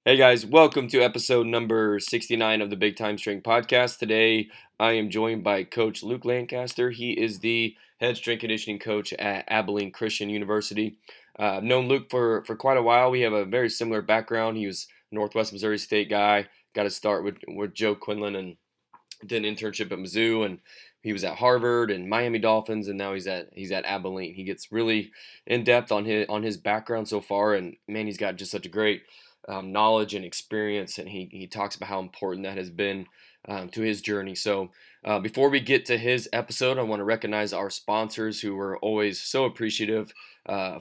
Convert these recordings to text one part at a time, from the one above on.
Hey guys, welcome to episode number 69 of the Big Time Strength Podcast. Today I am joined by Coach Luke Lancaster. He is the head strength conditioning coach at Abilene Christian University. I've known Luke for quite a while. We have a very similar background. He was a Northwest Missouri State guy, got to start with Joe Quinlan and did an internship at Mizzou, and he was at Harvard and Miami Dolphins, and now he's at Abilene. He gets really in depth on his background so far, and man, he's got just such a great knowledge and experience, and he talks about how important that has been to his journey. So before we get to his episode, I want to recognize our sponsors who are always so appreciative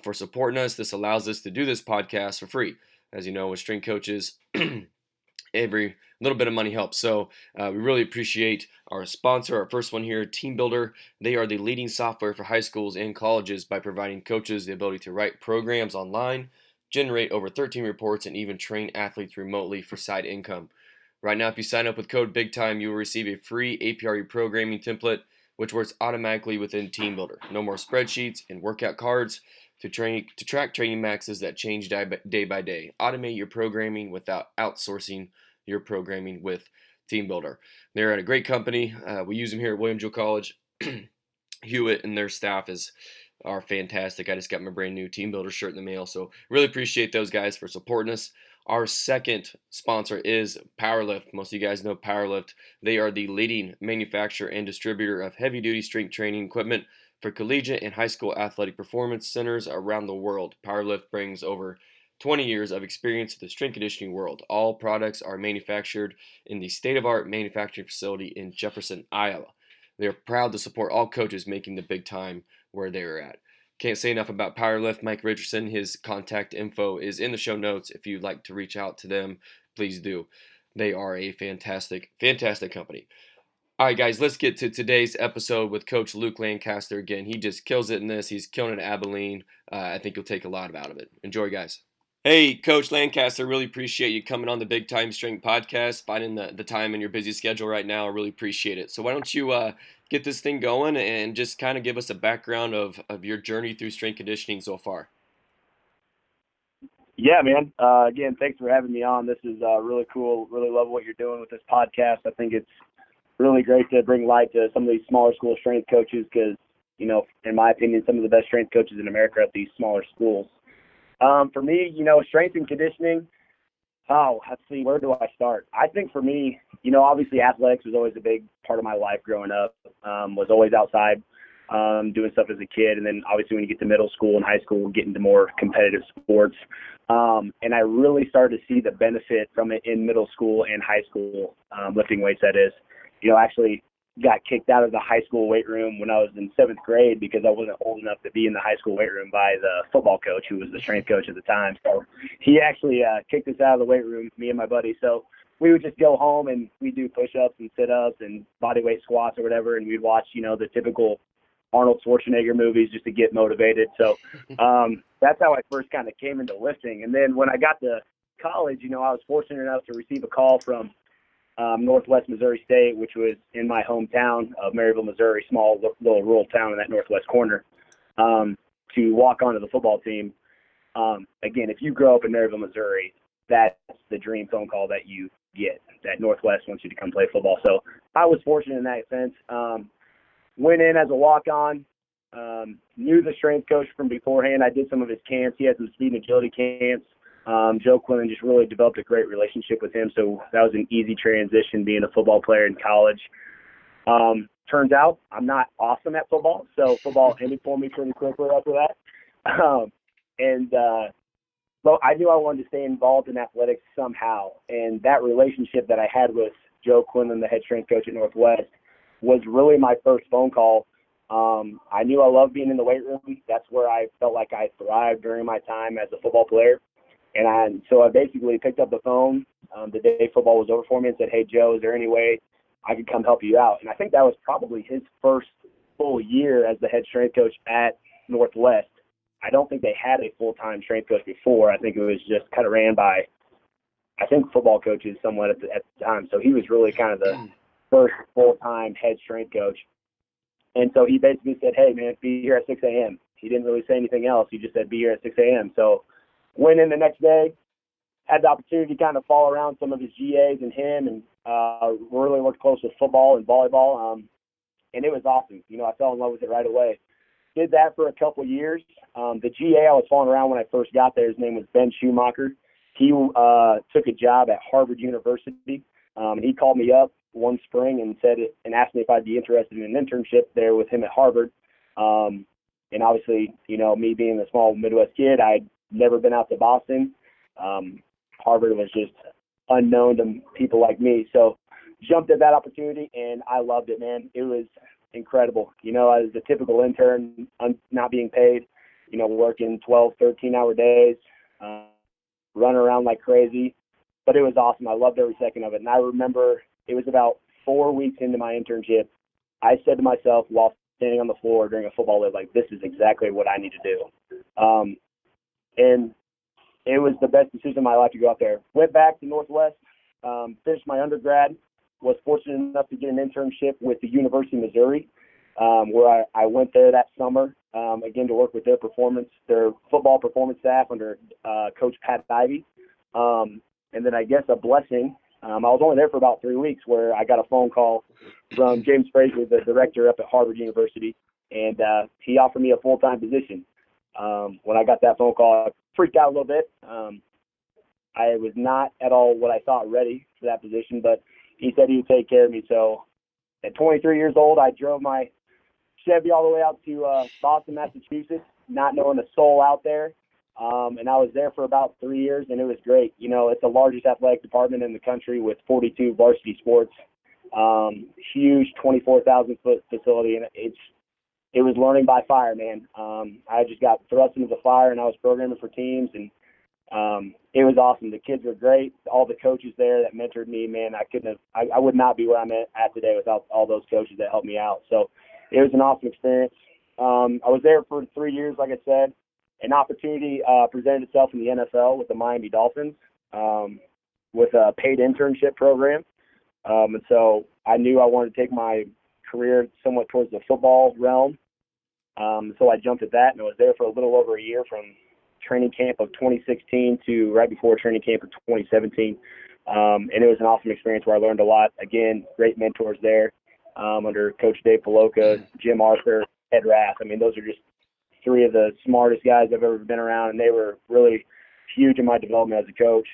for supporting us. This allows us to do this podcast for free. As you know, with strength coaches, every little bit of money helps. So we really appreciate our sponsor, our first one here, Team Builder. They are the leading software for high schools and colleges by providing coaches the ability to write programs online, generate over 13 reports, and even train athletes remotely for side income. Right now, if you sign up with code BIGTIME, you will receive a free APRE programming template, which works automatically within Team Builder. No more spreadsheets and workout cards to track training maxes that change day by day. Automate your programming without outsourcing your programming with Team Builder. They're at a great company. We use them here at Williamsville College. Hewitt and their staff are fantastic. I just got my brand new Team Builder shirt in the mail, so really appreciate those guys for supporting us. Our second sponsor is Powerlift. Most of you guys know Powerlift. They are the leading manufacturer and distributor of heavy-duty strength training equipment for collegiate and high school athletic performance centers around the world. Powerlift brings over 20 years of experience in the strength conditioning world. All products are manufactured in the state-of-the-art manufacturing facility in Jefferson, Iowa. They are proud to support all coaches making the big time where they're at. Can't say enough about Powerlift. Mike Richardson, his contact info is in the show notes. If you'd like to reach out to them, please do. They are a fantastic, fantastic company. All right, guys, let's get to today's episode with Coach Luke Lancaster. Again, he just kills it in this. He's killing it at Abilene. I think you'll take a lot out of it. Enjoy, guys. Hey, Coach Lancaster, really appreciate you coming on the Big Time Strength Podcast, finding the time in your busy schedule right now. I really appreciate it. So why don't you get this thing going and just kind of give us a background of your journey through strength conditioning so far. Yeah, man. Again, thanks for having me on. This is really cool. Really love what you're doing with this podcast. I think it's really great to bring light to some of these smaller school strength coaches because, you know, in my opinion, some of the best strength coaches in America are at these smaller schools. For me, you know, strength and conditioning, let's see, where do I start? I think for me, you know, obviously athletics was always a big part of my life growing up, was always outside doing stuff as a kid. And then obviously when you get to middle school and high school, get into more competitive sports. And I really started to see the benefit from it in middle school and high school, lifting weights, that is. You know, actually got kicked out of the high school weight room when I was in 7th grade because I wasn't old enough to be in the high school weight room by the football coach who was the strength coach at the time. So he actually kicked us out of the weight room, me and my buddy. So we would just go home and we'd do push-ups and sit-ups and body weight squats or whatever, and we'd watch, you know, the typical Arnold Schwarzenegger movies just to get motivated. So that's how I first kind of came into lifting. And then when I got to college, you know, I was fortunate enough to receive a call from Northwest Missouri State, which was in my hometown of Maryville, Missouri, small little rural town in that northwest corner, to walk onto the football team. Again, if you grow up in Maryville, Missouri, that's the dream phone call that you get, that Northwest wants you to come play football. So I was fortunate in that sense. Went in as a walk-on, knew the strength coach from beforehand. I did some of his camps. He had some speed and agility camps. Joe Quinlan, just really developed a great relationship with him, so that was an easy transition being a football player in college. Turns out I'm not awesome at football, so football ended for me pretty quickly after that. But I knew I wanted to stay involved in athletics somehow, and that relationship that I had with Joe Quinlan, the head strength coach at Northwest, was really my first phone call. I knew I loved being in the weight room. That's where I felt like I thrived during my time as a football player. So I basically picked up the phone the day football was over for me and said, "Hey, Joe, is there any way I could come help you out?" And I think that was probably his first full year as the head strength coach at Northwest. I don't think they had a full-time strength coach before. I think it was just kind of ran by, I think, football coaches somewhat at the time. So he was really kind of the first full-time head strength coach. And so he basically said, "Hey, man, be here at 6 a.m. He didn't really say anything else. He just said, "Be here at 6 a.m. So went in the next day, had the opportunity to kind of fall around some of his GAs and him, and really worked close with football and volleyball. And it was awesome. I fell in love with it right away. Did that for a couple years. The GA I was falling around when I first got there, his name was Ben Schumacher. He took a job at Harvard-University. And he called me up one spring and asked me if I'd be interested in an internship there with him at Harvard. And obviously, me being a small Midwest kid, I'd never been out to Boston. Harvard was just unknown to people like me. So jumped at that opportunity, and I loved it, man. It was incredible. As a typical intern, not being paid, working 12, 13-hour days, running around like crazy. But it was awesome. I loved every second of it. And I remember it was about 4 weeks into my internship, I said to myself while standing on the floor during a football live, like, this is exactly what I need to do. And it was the best decision of my life to go out there. Went back to Northwest, finished my undergrad, was fortunate enough to get an internship with the University of Missouri, where I went there that summer, again, to work with their football performance staff under Coach Pat Ivey. And then I guess a blessing, I was only there for about 3 weeks, where I got a phone call from James Frazier, the director up at Harvard University, and he offered me a full-time position. When I got that phone call, I freaked out a little bit. I was not at all what I thought ready for that position, but he said he would take care of me. So at 23 years old, I drove my Chevy all the way out to Boston, Massachusetts, not knowing a soul out there. And I was there for about 3 years, and it was great. It's the largest athletic department in the country with 42 varsity sports, huge 24,000-foot facility, and it was learning by fire, man. I just got thrust into the fire, and I was programming for teams, and it was awesome. The kids were great. All the coaches there that mentored me, man, I would not be where I'm at today without all those coaches that helped me out. So it was an awesome experience. I was there for 3 years, like I said. An opportunity presented itself in the NFL with the Miami Dolphins with a paid internship program. And so I knew I wanted to take my career somewhat towards the football realm. So I jumped at that, and I was there for a little over a year, from training camp of 2016 to right before training camp of 2017. And it was an awesome experience where I learned a lot. Again, great mentors there under Coach Dave Paloka, Jim Arthur, Ed Rath. I mean, those are just three of the smartest guys I've ever been around, and they were really huge in my development as a coach.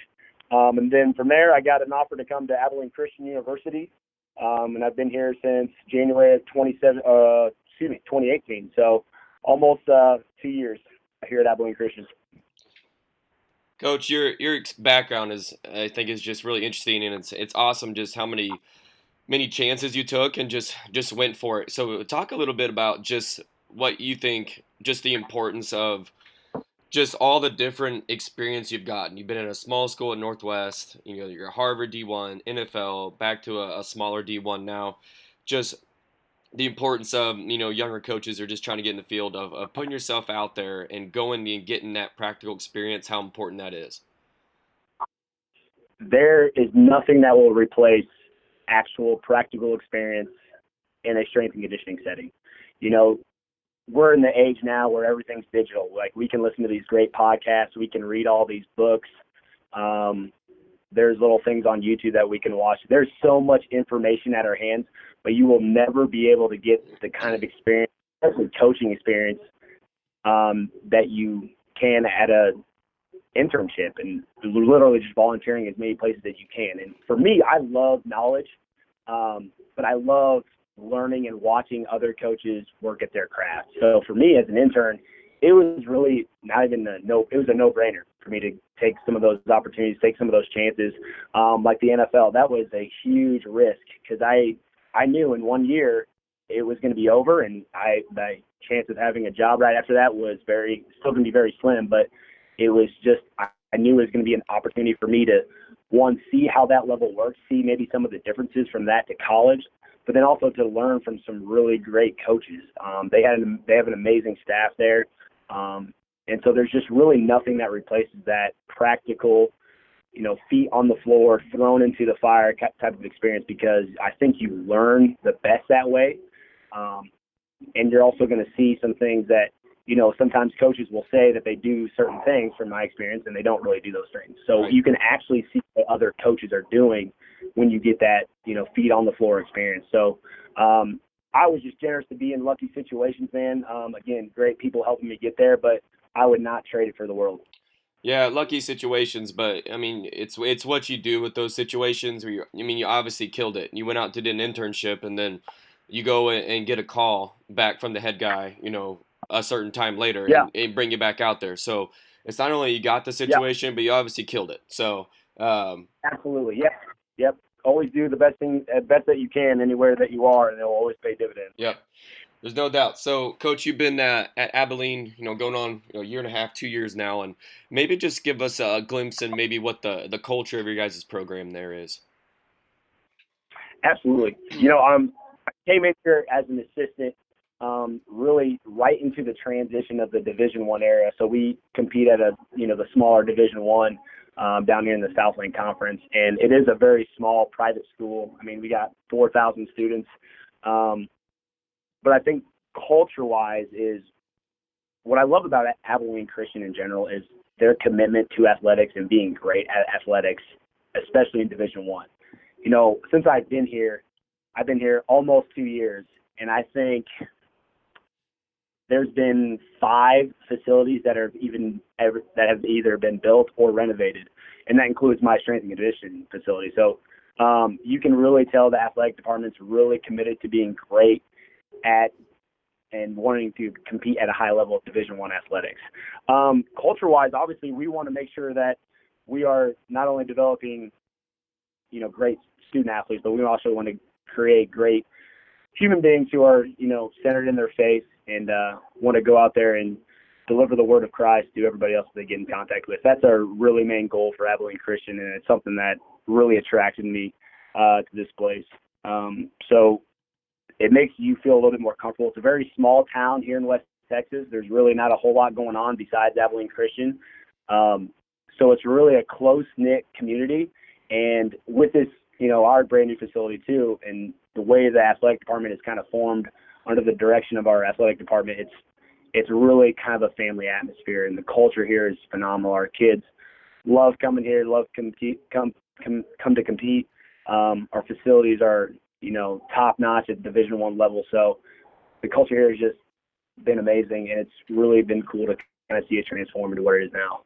And then from there, I got an offer to come to Abilene Christian University, and I've been here since January of 2018. So almost 2 years here at Abilene Christian. Coach, your background I think is just really interesting, and it's awesome just how many chances you took and just went for it. So talk a little bit about just what you think, just the importance of just all the different experience you've gotten. You've been in a small school at Northwest, you're Harvard D1, NFL, back to a smaller D1 now. Just the importance of, younger coaches are just trying to get in the field of putting yourself out there and going and getting that practical experience, how important that is. There is nothing that will replace actual practical experience in a strength and conditioning setting. We're in the age now where everything's digital. Like, we can listen to these great podcasts. We can read all these books. There's little things on YouTube that we can watch. There's so much information at our hands, but you will never be able to get the kind of experience, especially coaching experience, that you can at a internship and literally just volunteering as many places as you can. And for me, I love knowledge, but I love learning and watching other coaches work at their craft. So for me as an intern, it was really not even it was a no-brainer for me to take some of those opportunities, take some of those chances. Like the NFL, that was a huge risk because I knew in 1 year it was going to be over, and the chance of having a job right after that was still going to be very slim. But it was just, I knew it was going to be an opportunity for me to, one, see how that level works, see maybe some of the differences from that to college, but then also to learn from some really great coaches. They have an amazing staff there. And so there's just really nothing that replaces that practical, feet on the floor, thrown into the fire type of experience, because I think you learn the best that way. And you're also going to see some things that sometimes coaches will say that they do certain things from my experience and they don't really do those things. So Right. you can actually see what other coaches are doing when you get that, feet on the floor experience. So I was just generous to be in lucky situations, man. Again, great people helping me get there, but I would not trade it for the world. Yeah, lucky situations, but I mean, it's what you do with those situations. You obviously killed it. You went out to do an internship, and then you go and get a call back from the head guy, a certain time later, Yeah, and bring you back out there. So it's not only you got the yeah, situation, but you obviously killed it. So absolutely. Yep, yep. Always do the best that you can anywhere that you are, and they'll always pay dividends. yep. There's no doubt. So, Coach, you've been at Abilene, going on a year and a half, 2 years now, and maybe just give us a glimpse in maybe what the culture of your guys' program there is. Absolutely. I came in here as an assistant, really right into the transition of the Division I era. So we compete at the smaller Division I down here in the Southland Conference, and it is a very small private school. I mean, we got 4,000 students. But I think culture-wise is what I love about Abilene Christian in general is their commitment to athletics and being great at athletics, especially in Division I. Since I've been here almost 2 years, and I think there's been 5 facilities that have either been built or renovated, and that includes my strength and conditioning facility. So you can really tell the athletic department's really committed to being great at and wanting to compete at a high level of Division I athletics. Culture-wise, obviously, we want to make sure that we are not only developing, great student athletes, but we also want to create great human beings who are, centered in their faith and want to go out there and deliver the word of Christ to everybody else that they get in contact with. That's our really main goal for Abilene Christian, and it's something that really attracted me to this place. So it makes you feel a little bit more comfortable. It's a very small town here in West Texas. There's really not a whole lot going on besides Abilene Christian. So it's really a close-knit community. And with this, our brand new facility too, and the way the athletic department is kind of formed under the direction of our athletic department, it's really kind of a family atmosphere, and the culture here is phenomenal. Our kids love coming here, love come to compete. Our facilities are top notch at Division I level. So the culture here has just been amazing, and it's really been cool to kind of see it transform into what it is now.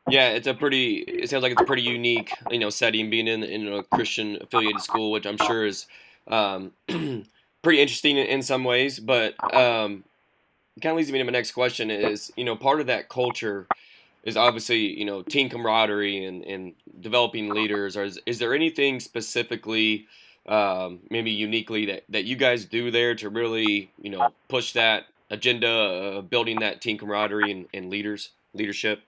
Yeah, it sounds like it's a pretty unique, setting being in a Christian affiliated school, which I'm sure is pretty interesting in some ways. But it kind of leads me to my next question is, part of that culture is obviously, team camaraderie and developing leaders. Or is there anything specifically, maybe uniquely that you guys do there to really, push that agenda of building that team camaraderie and leadership?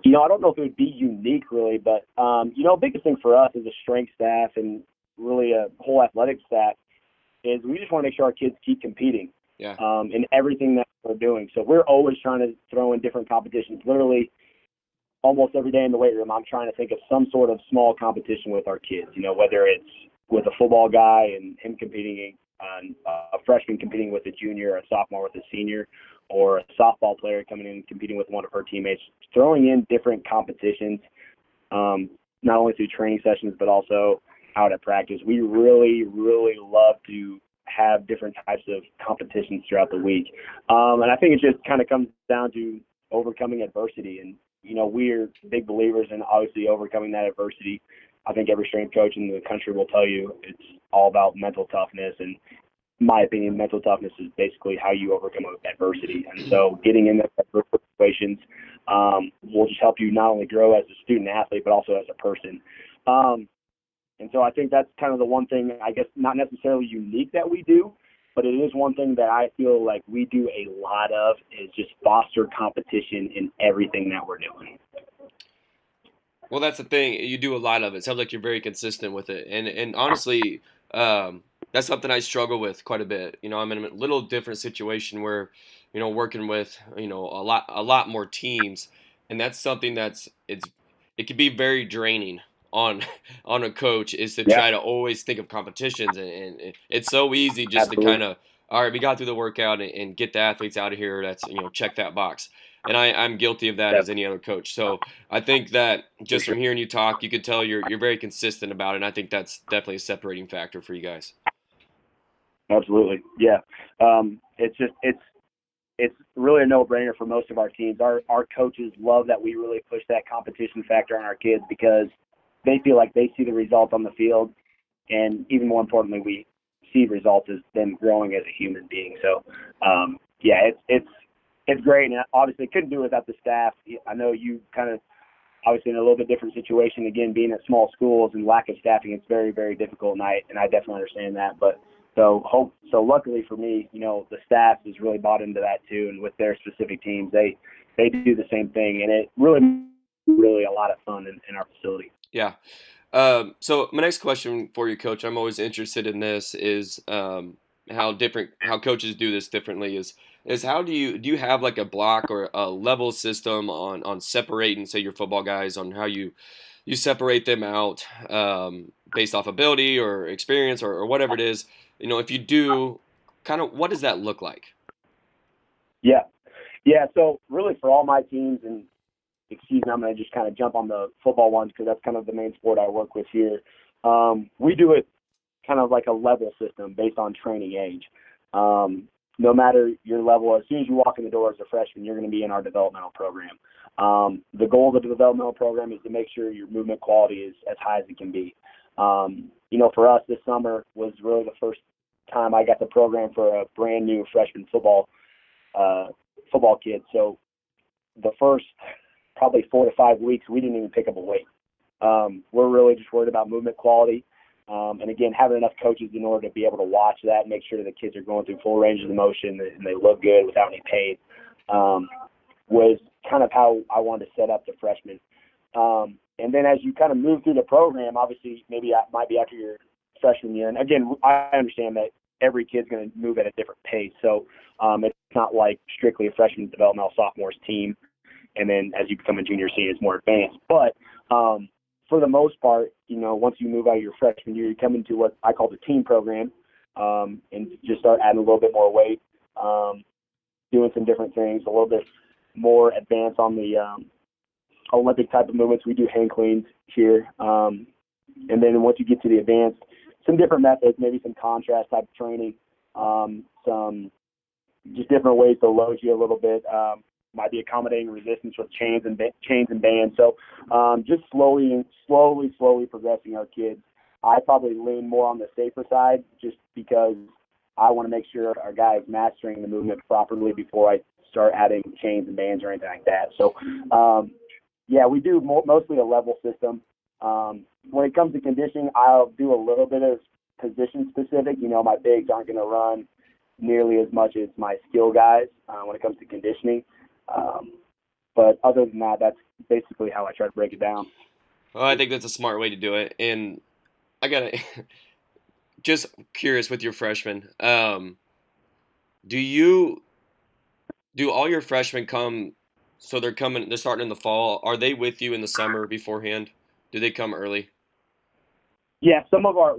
I don't know if it would be unique really, but, biggest thing for us as a strength staff and really a whole athletic staff is we just want to make sure our kids keep competing. Yeah. In everything that we're doing. So we're always trying to throw in different competitions. Literally almost every day in the weight room, I'm trying to think of some sort of small competition with our kids, whether it's with a football guy and him competing, a freshman competing with a junior, a sophomore with a senior, or a softball player coming in and competing with one of her teammates, throwing in different competitions, not only through training sessions, but also out at practice. We really, really love to have different types of competitions throughout the week. And I think it just kind of comes down to overcoming adversity. And, we're big believers in obviously overcoming that adversity. I think every strength coach in the country will tell you it's all about mental toughness. And in my opinion, mental toughness is basically how you overcome adversity. And so getting in those situations will just help you not only grow as a student athlete, but also as a person. And so I think that's kind of the one thing, I guess, not necessarily unique that we do, but it is one thing that I feel like we do a lot of is just foster competition in everything that we're doing. Well, that's the thing. You do a lot of it. Sounds like you're very consistent with it. And honestly, that's something I struggle with quite a bit. I'm in a little different situation where, working with, a lot more teams. And that's something it can be very draining on a coach is to try to always think of competitions, and it's so easy just Absolutely. to kind all right, we got through the workout and get the athletes out of here. That's, check that box. And I'm guilty of that Yep, as any other coach. So I think that for just sure. from hearing you talk, you could tell you're very consistent about it. And I think that's definitely a separating factor for you guys. Absolutely. Yeah. It's really a no-brainer for most of our teams. Our coaches love that we really push that competition factor on our kids because they feel like they see the results on the field, and even more importantly, we see results as them growing as a human being. So, yeah, it's great, and obviously couldn't do it without the staff. I know you kind of obviously in a little bit different situation. Again, being at small schools and lack of staffing, it's very, very difficult, and I definitely understand that. But so luckily for me, the staff has really bought into that too, and with their specific teams, they do the same thing, and it really a lot of fun in our facility. Yeah. So my next question for you, Coach, I'm always interested in this is how coaches do this differently is how do you have like a block or a level system on separating, say, your football guys, on how you separate them out based off ability or experience or whatever it is. If you do, kind of what does that look like? Yeah. Yeah. So really for all my teams, and excuse me, I'm going to just kind of jump on the football ones because that's kind of the main sport I work with here. We do it kind of like a level system based on training age. No matter your level, as soon as you walk in the door as a freshman, you're going to be in our developmental program. The goal of the developmental program is to make sure your movement quality is as high as it can be. For us, this summer was really the first time I got the program for a brand new freshman football kid. So the first probably 4 to 5 weeks, we didn't even pick up a weight. We're really just worried about movement quality. And again, having enough coaches in order to be able to watch that, make sure the kids are going through full range of the motion and they look good without any pain, was kind of how I wanted to set up the freshmen. And then as you kind of move through the program, obviously maybe it might be after your freshman year. And again, I understand that every kid's going to move at a different pace. So it's not like strictly a freshman, developmental, sophomores team. And then as you become a junior, senior, it's more advanced. But for the most part, once you move out of your freshman year, you come into what I call the team program, and just start adding a little bit more weight, doing some different things, a little bit more advanced on the Olympic type of movements. We do hang cleans here. And then once you get to the advanced, some different methods, maybe some contrast type of training, some just different ways to load you a little bit. Might be accommodating resistance with chains and bands. So just slowly progressing our kids. I probably lean more on the safer side just because I want to make sure our guys mastering the movement properly before I start adding chains and bands or anything like that. So, yeah, we do mostly a level system. When it comes to conditioning, I'll do a little bit of position specific. My bigs aren't going to run nearly as much as my skill guys when it comes to conditioning. But other than that, that's basically how I try to break it down. Well, I think that's a smart way to do it. And I got to just curious with your freshmen. Do all your freshmen come? So they're starting in the fall. Are they with you in the summer beforehand? Do they come early? Yeah, some of our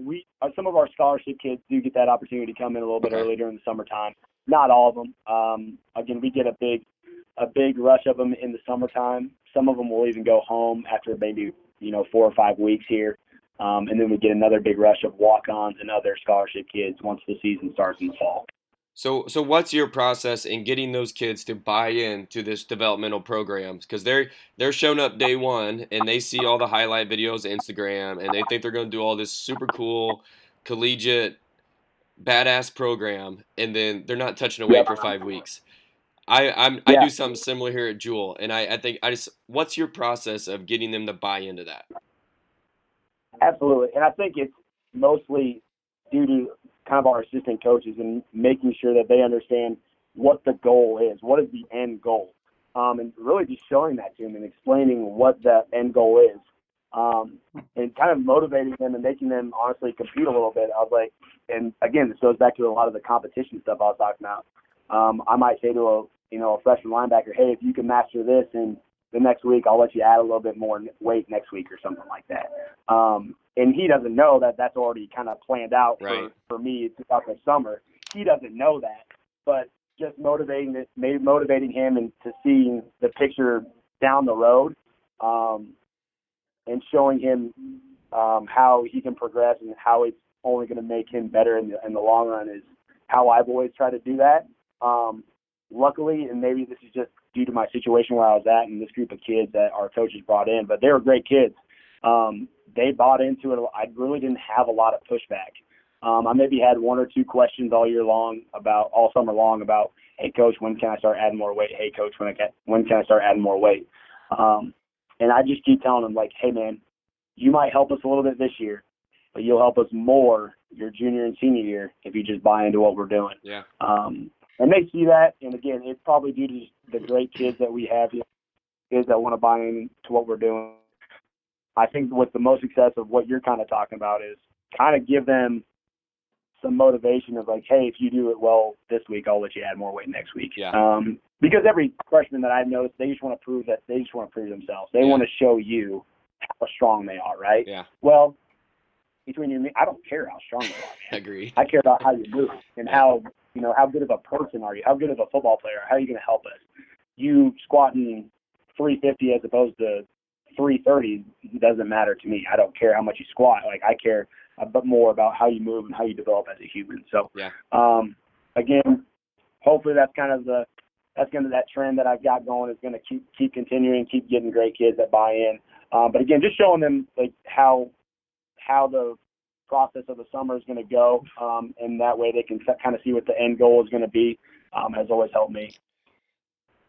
scholarship kids do get that opportunity to come in a little bit early during the summertime. Not all of them. Again, we get a big rush of them in the summertime. Some of them will even go home after maybe 4 or 5 weeks here, and then we get another big rush of walk-ons and other scholarship kids once the season starts in the fall. So what's your process in getting those kids to buy into this developmental programs? Because they're showing up day one and they see all the highlight videos on Instagram and they think they're going to do all this super cool collegiate badass program, and then they're not touching a weight for 5 weeks. I do something similar here at Jewel, and I think what's your process of getting them to buy into that? Absolutely, and I think it's mostly due to kind of our assistant coaches and making sure that they understand what the goal is, what is the end goal, and really just showing that to them and explaining what the end goal is, and kind of motivating them and making them honestly compete a little bit. I was like, and again, this goes back to a lot of the competition stuff I was talking about. I might say to a freshman linebacker, hey, if you can master this, and the next week I'll let you add a little bit more weight next week or something like that. And he doesn't know that that's already kind of planned out for me throughout the summer. he doesn't know that, but just motivating him and to seeing the picture down the road, and showing him how he can progress and how it's only going to make him better in the long run is how I've always tried to do that. Luckily, and maybe this is just due to my situation where I was at and this group of kids that our coaches brought in, but they were great kids. They bought into it. I really didn't have a lot of pushback. I maybe had one or two questions all summer long about, hey, coach, when can I start adding more weight? Hey, coach, when can I start adding more weight? And I just keep telling them, like, hey, man, you might help us a little bit this year, but you'll help us more your junior and senior year if you just buy into what we're doing. Yeah. And they see that, and again, it's probably due to the great kids that we have here, kids that want to buy into what we're doing. I think what's the most success of what you're kind of talking about is kind of give them some motivation of like, hey, if you do it well this week, I'll let you add more weight next week. Yeah. Because every freshman that I've noticed, they just want to prove themselves. They want to show you how strong they are, right? Yeah. Well, between you and me, I don't care how strong you are, man. Agreed. I care about how you move and how good of a person are you? How good of a football player? How are you going to help us? You squatting 350 as opposed to 330 doesn't matter to me. I don't care how much you squat. Like, I care a bit more about how you move and how you develop as a human. So, again, hopefully that's kind of that trend that I've got going is going to keep continuing, keep getting great kids that buy in. But again, just showing them like how the process of the summer is going to go, and that way they can kind of see what the end goal is going to be, has always helped me.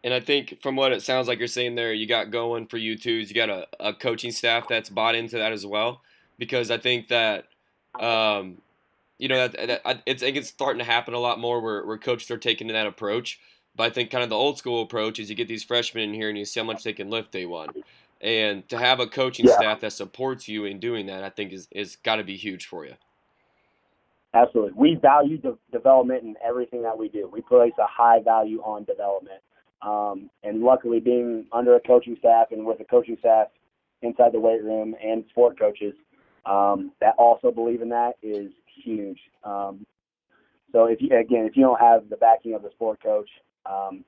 And I think from what it sounds like you're saying there, you got going for you too, is you got a coaching staff that's bought into that as well, because I think that it's starting to happen a lot more where coaches are taking that approach. But I think kind of the old school approach is you get these freshmen in here and you see how much they can lift day one. And to have a coaching staff that supports you in doing that, I think is got to be huge for you. Absolutely. We value development in everything that we do. We place a high value on development. And luckily, being under a coaching staff and with a coaching staff inside the weight room and sport coaches that also believe in that is huge. So if you don't have the backing of the sport coach,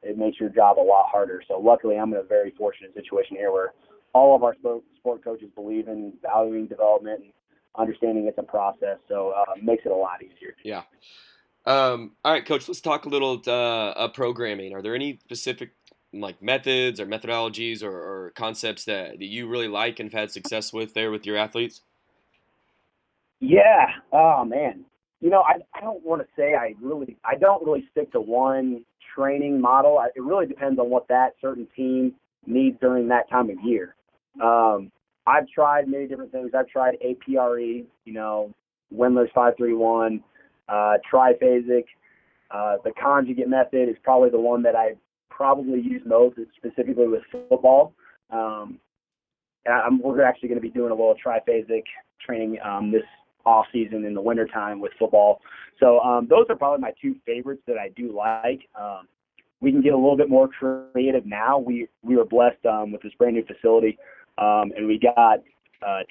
it makes your job a lot harder. So luckily, I'm in a very fortunate situation here where all of our sport coaches believe in valuing development and understanding it's a process. So it makes it a lot easier. Yeah. All right, Coach, let's talk a little programming. Are there any specific like methods or methodologies or concepts that you really like and have had success with there with your athletes? Yeah. Oh, man. I don't want to say I don't really stick to one training model. It really depends on what that certain team needs during that time of year. I've tried many different things. I've tried APRE, Wendler's 5-3-1, triphasic. The conjugate method is probably the one that I probably use most, specifically with football. We're actually going to be doing a little triphasic training this off season in the wintertime with football. So those are probably my two favorites that I do like. We can get a little bit more creative now. We were blessed with this brand new facility, and we got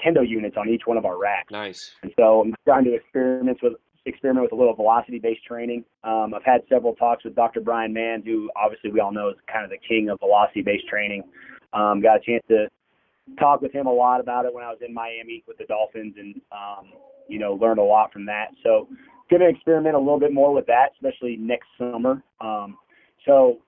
Tendo units on each one of our racks. Nice. And so I'm trying to experiment with a little velocity-based training. I've had several talks with Dr. Brian Mann, who obviously we all know is kind of the king of velocity-based training. Got a chance to talk with him a lot about it when I was in Miami with the Dolphins and, learned a lot from that. So going to experiment a little bit more with that, especially next summer. So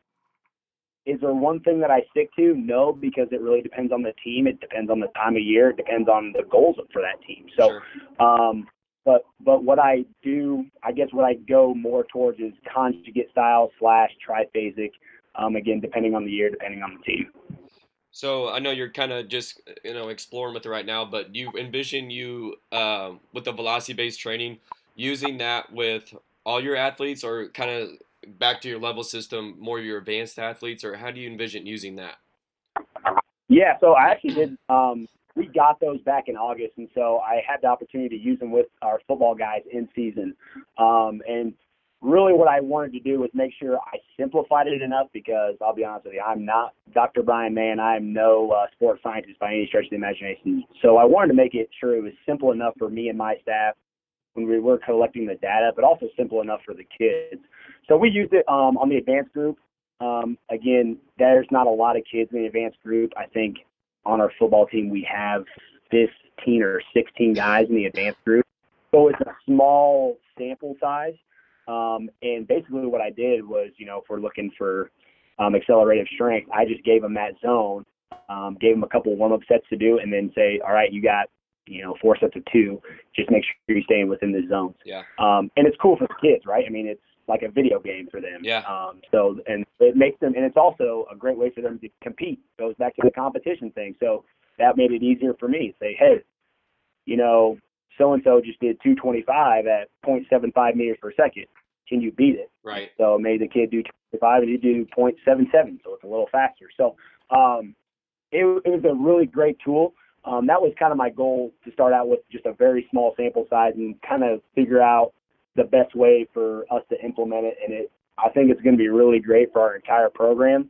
is there one thing that I stick to? No, because it really depends on the team. It depends on the time of year. It depends on the goals for that team. So, sure. But what I do, I guess what I go more towards is conjugate style / triphasic, again, depending on the year, depending on the team. So I know you're kind of just, exploring with it right now, but do you envision with the velocity-based training, using that with all your athletes or kind of back to your level system, more of your advanced athletes, or how do you envision using that? Yeah, so I actually did we got those back in August, and so I had the opportunity to use them with our football guys in season. And really what I wanted to do was make sure I simplified it enough because I'll be honest with you, I'm not Dr. Brian Mann. I'm no sports scientist by any stretch of the imagination. So I wanted to make it sure it was simple enough for me and my staff when we were collecting the data, but also simple enough for the kids. So we used it on the advanced group. Again, there's not a lot of kids in the advanced group. I think on our football team we have 15 or 16 guys in the advanced group. So it's a small sample size. And basically what I did was, if we're looking for accelerative strength, I just gave them that zone, gave them a couple warm-up sets to do, and then say, all right, you got 4 sets of 2. Just make sure you're staying within the zones. Yeah. And it's cool for the kids, right? I mean, it's like a video game for them. Yeah. So, and it makes them, and it's also a great way for them to compete. It goes back to the competition thing. So that made it easier for me. Say, hey, so-and-so just did 225 at 0.75 meters per second. Can you beat it? Right. So maybe the kid do 25 and you do 0.77, so it's a little faster. So it was a really great tool. That was kind of my goal, to start out with just a very small sample size and kind of figure out the best way for us to implement it. And I think it's going to be really great for our entire program.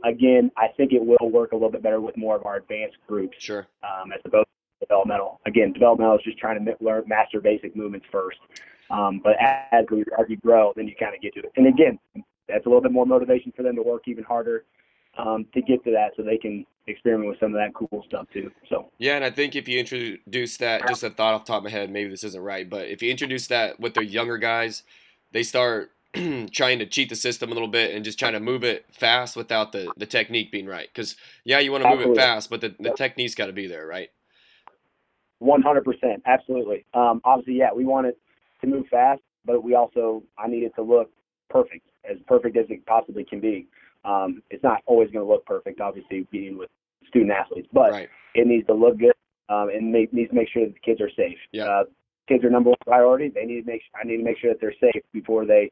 Again, I think it will work a little bit better with more of our advanced groups. Sure. As opposed to developmental. Again, developmental is just trying to learn, master basic movements first. But as you grow, then you kind of get to it. And again, that's a little bit more motivation for them to work even harder to get to that, so they can experiment with some of that cool stuff too. So yeah, and I think if you introduce that, just a thought off the top of my head, maybe this isn't right, but if you introduce that with the younger guys, they start trying to cheat the system a little bit and just trying to move it fast without the technique being right. Because you want to move it fast, but the technique's got to be there, right? 100%, absolutely. Obviously, yeah, we want it to move fast, but I need it to look perfect as it possibly can be. It's not always going to look perfect, obviously, being with student athletes, but right. It needs to look good, and needs to make sure that the kids are safe. Yeah. Kids are number one priority. I need to make sure that they're safe before they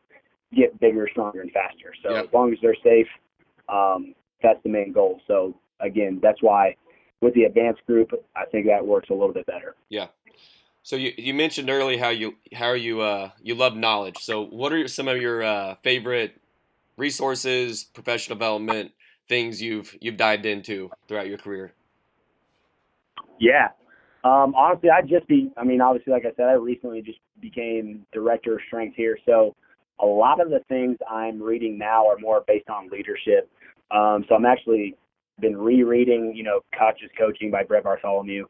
get bigger, stronger, and faster. So yeah. As long as they're safe, that's the main goal. So again, that's why with the advanced group, I think that works a little bit better. Yeah. So you mentioned earlier how you love knowledge. So what are some of your favorite resources, professional development, things you've dived into throughout your career? Yeah. Honestly, obviously, like I said, I recently just became director of strength here. So a lot of the things I'm reading now are more based on leadership. So I'm actually been rereading, Coach's Coaching by Brett Bartholomew.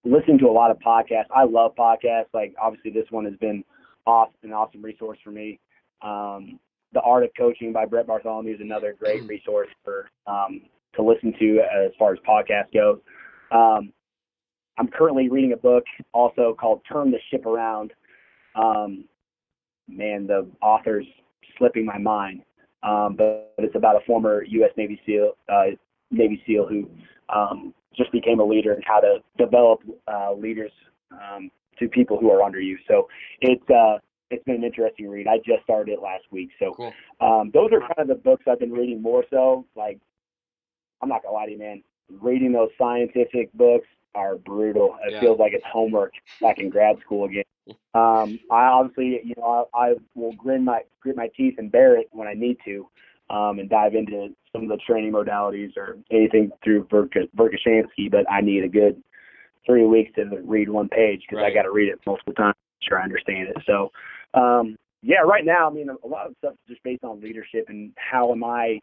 Listening to a lot of podcasts. I love podcasts. Like, obviously, this one has been an awesome resource for me. The Art of Coaching by Brett Bartholomew is another great resource for to listen to as far as podcasts go. I'm currently reading a book also called Turn the Ship Around. The author's slipping my mind, but it's about a former U.S. Navy SEAL who just became a leader and how to develop leaders to people who are under you. So it's been an interesting read. I just started it last week. So cool. Those are kind of the books I've been reading more so. Like, I'm not going to lie to you, man. Reading those scientific books are brutal. It feels like it's homework back in grad school again. I obviously, I will grit my teeth and bear it when I need to, and dive into some of the training modalities or anything through Verkhoshansky, but I need a good 3 weeks to read one page because I got to read it multiple times to sure I understand it. So, right now, a lot of stuff is just based on leadership and how am I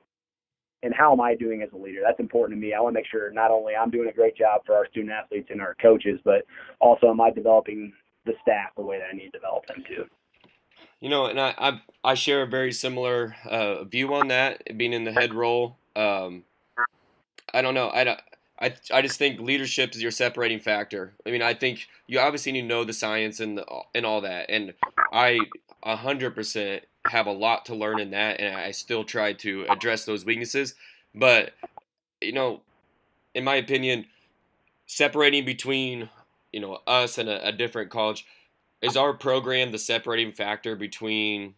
doing as a leader. That's important to me. I want to make sure not only I'm doing a great job for our student athletes and our coaches, but also am I developing the staff the way that I need to develop them too. And I share a very similar view on that, being in the head role. I don't know. I just think leadership is your separating factor. I think you obviously need to know the science and all that, and I 100% have a lot to learn in that, and I still try to address those weaknesses. But in my opinion, separating between us and a different college, is our program the separating factor between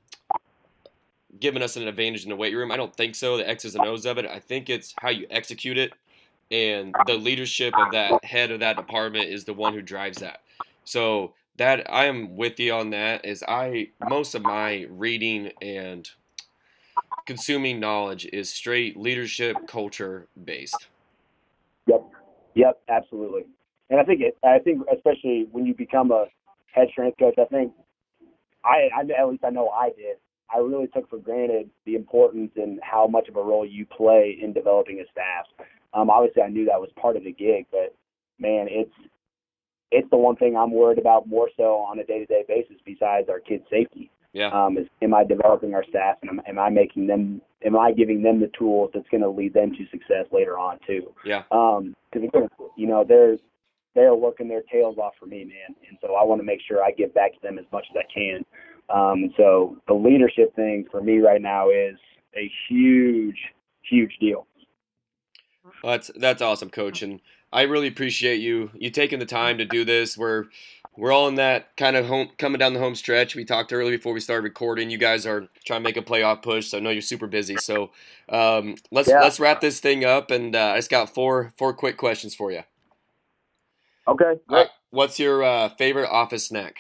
giving us an advantage in the weight room? I don't think so. The X's and O's of it. I think it's how you execute it, and the leadership of that head of that department is the one who drives that. So that I am with you on that. Most of my reading and consuming knowledge is straight leadership culture based. Yep, absolutely. And I think especially when you become a head strength coach, I think at least I know I did. I really took for granted the importance and how much of a role you play in developing a staff. Obviously, I knew that was part of the gig, but man, it's the one thing I'm worried about more so on a day-to-day basis besides our kids' safety. Yeah. Is, am I developing our staff, and am I giving them the tools that's going to lead them to success later on too? Yeah. Because they're working their tails off for me, man, and so I want to make sure I give back to them as much as I can. And so the leadership thing for me right now is a huge, huge deal. Well, that's awesome, Coach, and I really appreciate you taking the time to do this. We're all in that kind of coming down the home stretch. We talked earlier before we started recording. You guys are trying to make a playoff push, so I know you're super busy. So let's wrap this thing up, and I just got four quick questions for you. Okay, great. What's your favorite office snack?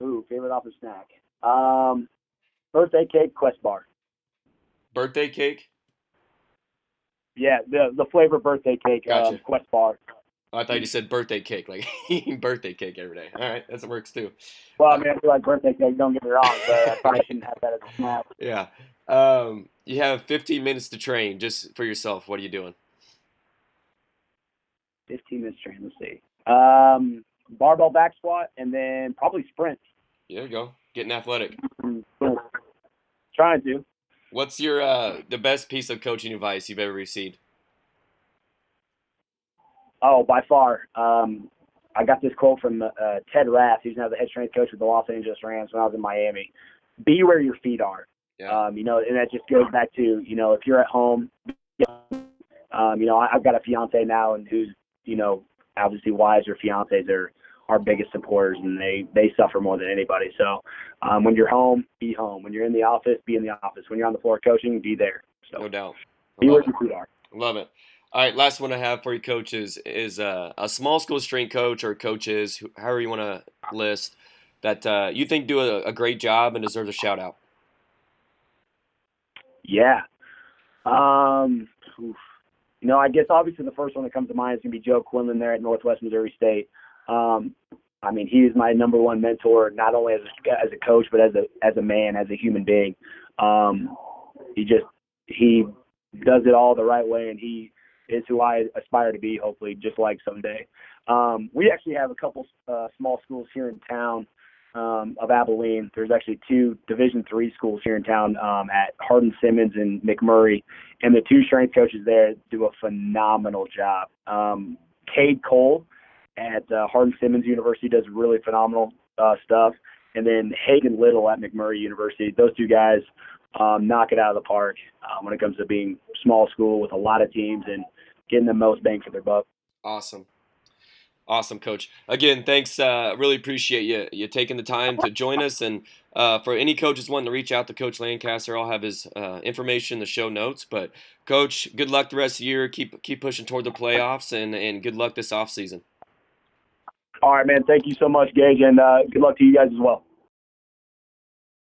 Ooh, favorite office snack. Birthday cake, Quest bar. Birthday cake? Yeah, the flavor birthday cake, Gotcha. Quest bar. Oh, I thought you said birthday cake, like eating birthday cake every day. All right, that works too. Well, I mean, I feel like birthday cake, don't get me wrong, but I probably shouldn't have that as a snack. Yeah. You have 15 minutes to train just for yourself. What are you doing? 15 minutes train, let's see. Barbell back squat, and then probably sprint. There you go. Getting athletic. Trying to. What's your the best piece of coaching advice you've ever received? Oh, by far. I got this quote from Ted Rath, who's now the head strength coach with the Los Angeles Rams when I was in Miami. Be where your feet are. Yeah. And that just goes back to, if you're at home, I've got a fiance now, and who's, obviously wives or fiancés are our biggest supporters, and they suffer more than anybody. So when you're home, be home. When you're in the office, be in the office. When you're on the floor coaching, be there. So no doubt. Be where your feet are. Love it. All right, last one I have for you, coaches, is a small school strength coach or coaches, however you want to list, that you think do a great job and deserves a shout out. Yeah. I guess obviously the first one that comes to mind is going to be Joe Quinlan there at Northwest Missouri State. He is my number one mentor, not only as a coach, but as a man, as a human being. He does it all the right way, and he is who I aspire to be, hopefully, just like someday. We actually have a couple small schools here in town of Abilene. There's actually 2 Division III schools here in town at Hardin-Simmons and McMurray, and the 2 strength coaches there do a phenomenal job. Cade Cole at Hardin-Simmons University does really phenomenal stuff, and then Hagen Little at McMurray University. Those 2 guys knock it out of the park when it comes to being small school with a lot of teams and getting the most bang for their buck. Awesome, Coach. Again, thanks. Really appreciate you taking the time to join us. And for any coaches wanting to reach out to Coach Lancaster, I'll have his information in the show notes. But, Coach, good luck the rest of the year. Keep pushing toward the playoffs, and good luck this offseason. All right, man. Thank you so much, Gage, and good luck to you guys as well.